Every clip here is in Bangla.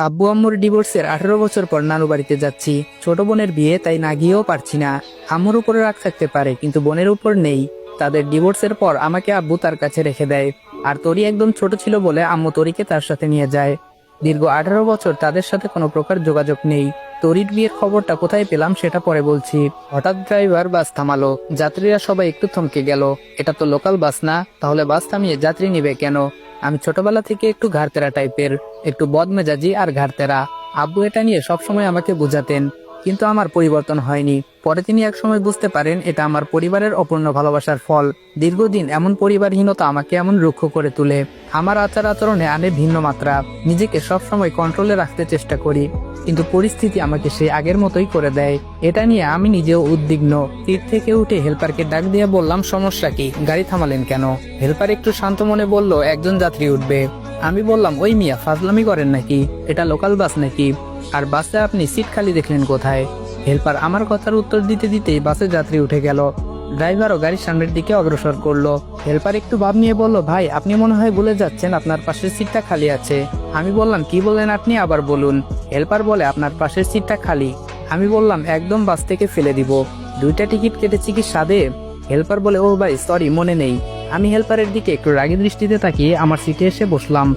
আব্বু আম্মুর ডিভোর্সের 18 বছর পর নানু বাড়িতে যাচ্ছি। ছোট বোনের বিয়ে, তাই না গিয়েও পারছি না। আম্মুর উপরে রাগ থাকতে পারে, কিন্তু বোনের উপর নেই। তাদের ডিভোর্সের পর আমাকে আব্বু তার কাছে রেখে দেয়। আর তরি একদম ছোট ছিল বলে আম্মু তরিকে তার সাথে নিয়ে যায়। দীর্ঘ 18 বছর তাদের সাথে কোনো প্রকার যোগাযোগ নেই। তরির বিয়ের খবরটা কোথায় পেলাম সেটা পরে বলছি। হঠাৎ ড্রাইভার বাস থামালো। যাত্রীরা সবাই একটু থমকে গেল। এটা তো লোকাল বাস না, তাহলে বাস থামিয়ে যাত্রী নিবে কেন? আমি ছোটবেলা থেকে একটু ঘাড়তেরা টাইপের, একটু বদমেজাজি আর ঘাড়তেরা। আব্বু এটা নিয়ে সবসময় আমাকে বোঝাতেন, কিন্তু আমার পরিবর্তন হয়নি। পরে তিনি একসময় বুঝতে পারেন এটা আমার পরিবারের অপূর্ণ ভালোবাসার ফল। দীর্ঘদিন এমন পরিবারহীনতা আমাকে এমন রুক্ষ করে তোলে। আমার আচার আচরণে আনে ভিন্ন মাত্রা। নিজেকে সবসময় কন্ট্রোলে রাখতে চেষ্টা করি, কিন্তু পরিস্থিতি আমাকে সেই আগের মতোই করে দেয়। এটা নিয়ে আমি নিজেও উদ্বিগ্ন। সিট থেকে উঠে হেল্পারকে ডাক দিয়ে বললাম, সমস্যা কি? গাড়ি থামালেন কেন? হেল্পার একটু শান্ত মনে বলল, একজন যাত্রী উঠবে। আমি বললাম, ওই মিয়া ফাজলামি করেন নাকি? এটা লোকাল বাস নাকি? আর বাসে আপনি সিট খালি দেখলেন কোথায়? হেল্পার আমার কথার উত্তর দিতে দিতেই বাসে যাত্রী উঠে গেল। ড্রাইভারও গাড়ির সামনের দিকে অগ্রসর করলো। হেল্পার একটু ভাব নিয়ে বলল, ভাই আপনি মনে হয় ভুলে যাচ্ছেন, আপনার পাশের সিটটা খালি আছে। আমি বললাম, কি বললেন আপনি? আবার বলুন। হেল্পার বলে, আপনার পাশের সিটটা খালি। আমি বললাম, একদম বাস থেকে ফেলে দিব। 2টা টিকিট কেটেছি কি সাদে? হেল্পার বলে, ও ভাই সরি, মনে নেই। আমি হেল্পারের দিকে একটু রাগী দৃষ্টিতে তাকিয়ে আমার সিটে এসে বসলাম।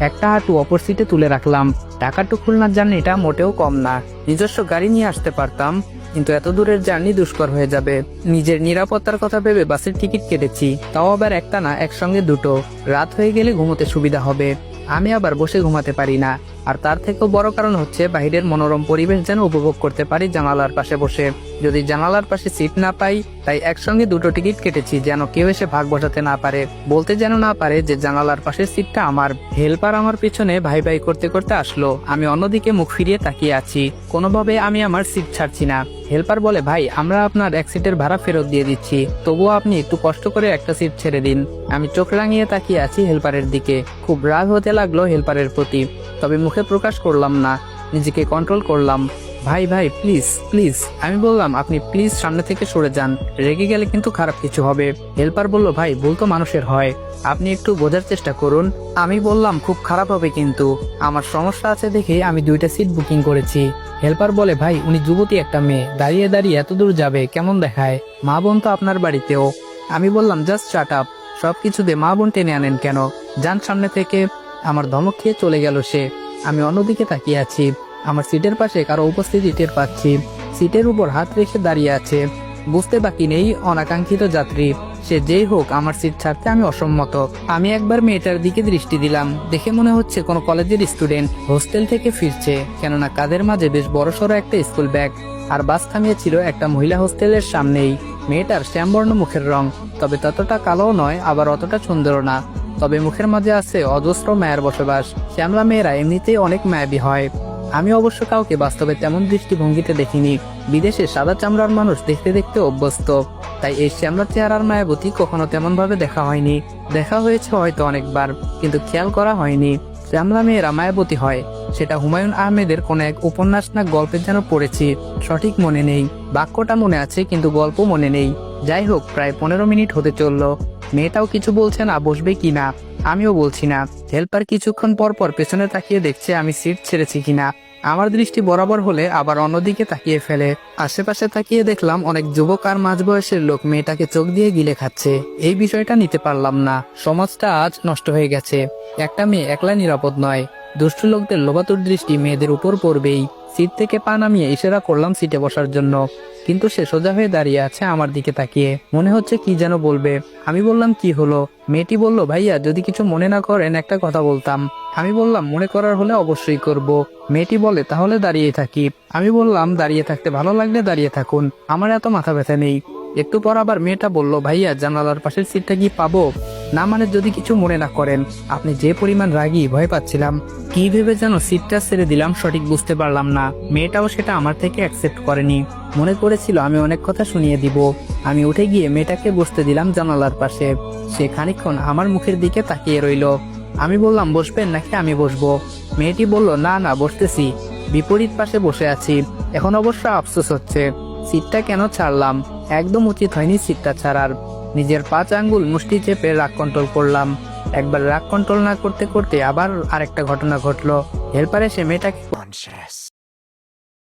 একটা হাঁটু অপর সিটে তুলে রাখলাম। টাকাটু খুলনার জার্নিটা মোটেও কম না। নিজস্ব গাড়ি নিয়ে আসতে পারতাম, কিন্তু এত দূরের জার্নি দুষ্কর হয়ে যাবে। নিজের নিরাপত্তার কথা ভেবে বাসের টিকিট কেটেছি, তাও আবার একটা না, একসঙ্গে দুটো। রাত হয়ে গেলে ঘুমোতে সুবিধা হবে। আমি আবার বসে ঘুমাতে পারি না। আর তার থেকেও বড় কারণ হচ্ছে বাইরের মনোরম পরিবেশ যেন উপভোগ করতে পারি জানালার পাশে বসে। যদি জানালার পাশে সিট না পাই, তাই একসঙ্গে 2টো টিকিট কেটেছি, যেন কেউ এসে ভাগ বসাতে না পারে, বলতে যেন না পারে যে জানালার পাশের সিটটা আমার। হেল্পার আমার পিছনে ভাই ভাই করতে করতে আসলো। আমি অন্যদিকে মুখ ফিরিয়ে তাকিয়ে আছি। কোনোভাবে আমি আমার সিট ছাড়ছি না। হেল্পার বলে, ভাই আমরা আপনার এক সিটের ভাড়া ফেরত দিয়ে দিচ্ছি, তবুও আপনি একটু কষ্ট করে একটা সিট ছেড়ে দিন। আমি চোখ রাঙিয়ে তাকিয়ে আছি হেল্পারের দিকে। খুব রাগ হতে লাগলো হেল্পারের প্রতি, তবে মুখে প্রকাশ করলাম না, নিজেকে কন্ট্রোল করলাম। ভাই ভাই প্লিজ প্লিজ। আমি বললাম, আপনি প্লিজ সামনে থেকে সরে যান, রেগে গেলে কিন্তু খারাপ কিছু হবে। হেল্পার বলল, ভাই ভুল তো মানুষের হয়, আপনি একটু বোঝার চেষ্টা করুন। আমি বললাম, খুব খারাপ হবে কিন্তু, আমার সমস্যা আছে দেখে আমি 2টা সিট বুকিং করেছি। হেল্পার বলে, ভাই উনি যুবতী একটা মেয়ে, দাঁড়িয়ে দাঁড়িয়ে এত দূর যাবে, কেমন দেখায়? মা বোন তো আপনার বাড়িতেও। আমি বললাম, জাস্ট শাট আপ, সবকিছুতে মা বোন টেনে আনেন কেন? যান সামনে থেকে। আমার ধমক খেয়ে চলে গেল সে। আমি অন্যদিকে তাকিয়ে আছি। আমার সিটের পাশে কারো উপস্থিতি টের পাচ্ছি। সিটের উপর হাত রেখে দাঁড়িয়ে আছে। বুঝতে বাকি নেই অনাকাঙ্ক্ষিত যাত্রী। সে যেই হোক, আমার সিট ছাড়তে আমি অসম্মত। আমি একবার মেয়েটার দিকে দৃষ্টি দিলাম। দেখে মনে হচ্ছে কোনো কলেজের স্টুডেন্ট, হোস্টেল থেকে ফিরছে, কেননা কাঁধের মাঝে বেশ বড়সড় একটা স্কুল ব্যাগ। আর বাস থামিয়েছিল একটা মহিলা হোস্টেলের সামনেই। মেয়েটার শ্যামবর্ণ মুখের রং, তবে ততটা কালোও নয়, আবার অতটা সুন্দরও না। তবে মুখের মাঝে আছে অজস্র মায়ের বসবাস। শ্যামলা মেয়েরা এমনিতেই অনেক মায়াবী হয়। আমি অবশ্য কাউকে বাস্তবে তেমন দৃষ্টিভঙ্গিতে দেখিনি। বিদেশে সাদা চামড়ার মানুষ দেখতে দেখতে অভ্যস্ত, তাই এই শ্যামলা চেহারার মায়াবতী কখনো তেমন ভাবে দেখা হয়নি। দেখা হয়েছে হয়তো অনেকবার, কিন্তু খেয়াল করা হয়নি শ্যামলা মেয়েরা মায়াবতী হয়। সেটা হুমায়ুন আহমেদের কোন এক উপন্যাস না গল্পের যেন পড়েছি, সঠিক মনে নেই। বাক্যটা মনে আছে, কিন্তু গল্প মনে নেই। যাই হোক, প্রায় 15 মিনিট হতে চললো। মেয়েটাও কিছু বলছে না, বসবে কিনা। আমিও বলছি না। হেল্পার কিছুক্ষণ পর পর পেছনে তাকিয়ে দেখছে আমি সিট ছেড়েছি কিনা। আমার দৃষ্টি বরাবর হলে আবার অন্যদিকে তাকিয়ে ফেলে। আশেপাশে তাকিয়ে দেখলাম অনেক যুবক আর মাঝবয়সের লোক মেয়েটাকে চোখ দিয়ে গিলে খাচ্ছে। এই বিষয়টা নিতে পারলাম না। সমাজটা আজ নষ্ট হয়ে গেছে। একটা মেয়ে একলা নিরাপদ নয়। দুষ্টু লোকদের লোভাতুর দৃষ্টি মেয়েদের উপর পড়বেই। সিট থেকে পা নামিয়ে ইশারা করলাম সিটে বসার জন্য, কিন্তু সে সোজা হয়ে দাঁড়িয়ে আছে আমার দিকে তাকিয়ে। মনে হচ্ছে কি যেন বলবে। আমি বললাম, কি হলো? মেয়েটি বলল, ভাইয়া যদি কিছু মনে না করেন একটা কথা বলতাম। আমি বললাম, মনে করার হলে অবশ্যই করব। মেয়েটি বলে, তাহলে দাঁড়িয়ে থাকি। আমি বললাম, দাঁড়িয়ে থাকতে ভালো লাগলে দাঁড়িয়ে থাকুন, আমার এত মাথা ব্যথা নেই। একটু পর আবার মেয়েটা বলল, ভাইয়া জানালার পাশের সিটটা কি পাবো? না মানে যদি কিছু মনে না করেন। আপনি যে পরিমাণ রাগী, ভয় পাচ্ছিলাম। কি ভেবে যেন সিটটা ছেড়ে দিলাম, সঠিক বুঝতে পারলাম না। মেয়েটাও সেটা আমার থেকে অ্যাকসেপ্ট করেনি। মনে করেছিল আমি অনেক কথা শুনিয়ে দিব। আমি উঠে গিয়ে মেয়েটাকে বসতে দিলাম জানালার পাশে। সে খানিকক্ষণ আমার মুখের দিকে তাকিয়ে রইল। আমি বললাম, বসবেন নাকি আমি বসবো? মেয়েটি বলল, না না বসতেছি, বিপরীত পাশে বসে আছি। এখন অবশ্য আফসোস হচ্ছে, সিটটা কেন ছাড়লাম। একদম উচিত হয়নি সিটটা ছাড়ার। নিজের 5 আঙ্গুল মুষ্টি চেপে রাগ কন্ট্রোল করলাম। একবার রাগ কন্ট্রোল না করতে করতে আবার আরেকটা ঘটনা ঘটলো। হেল্পার এসে মেয়েটাকে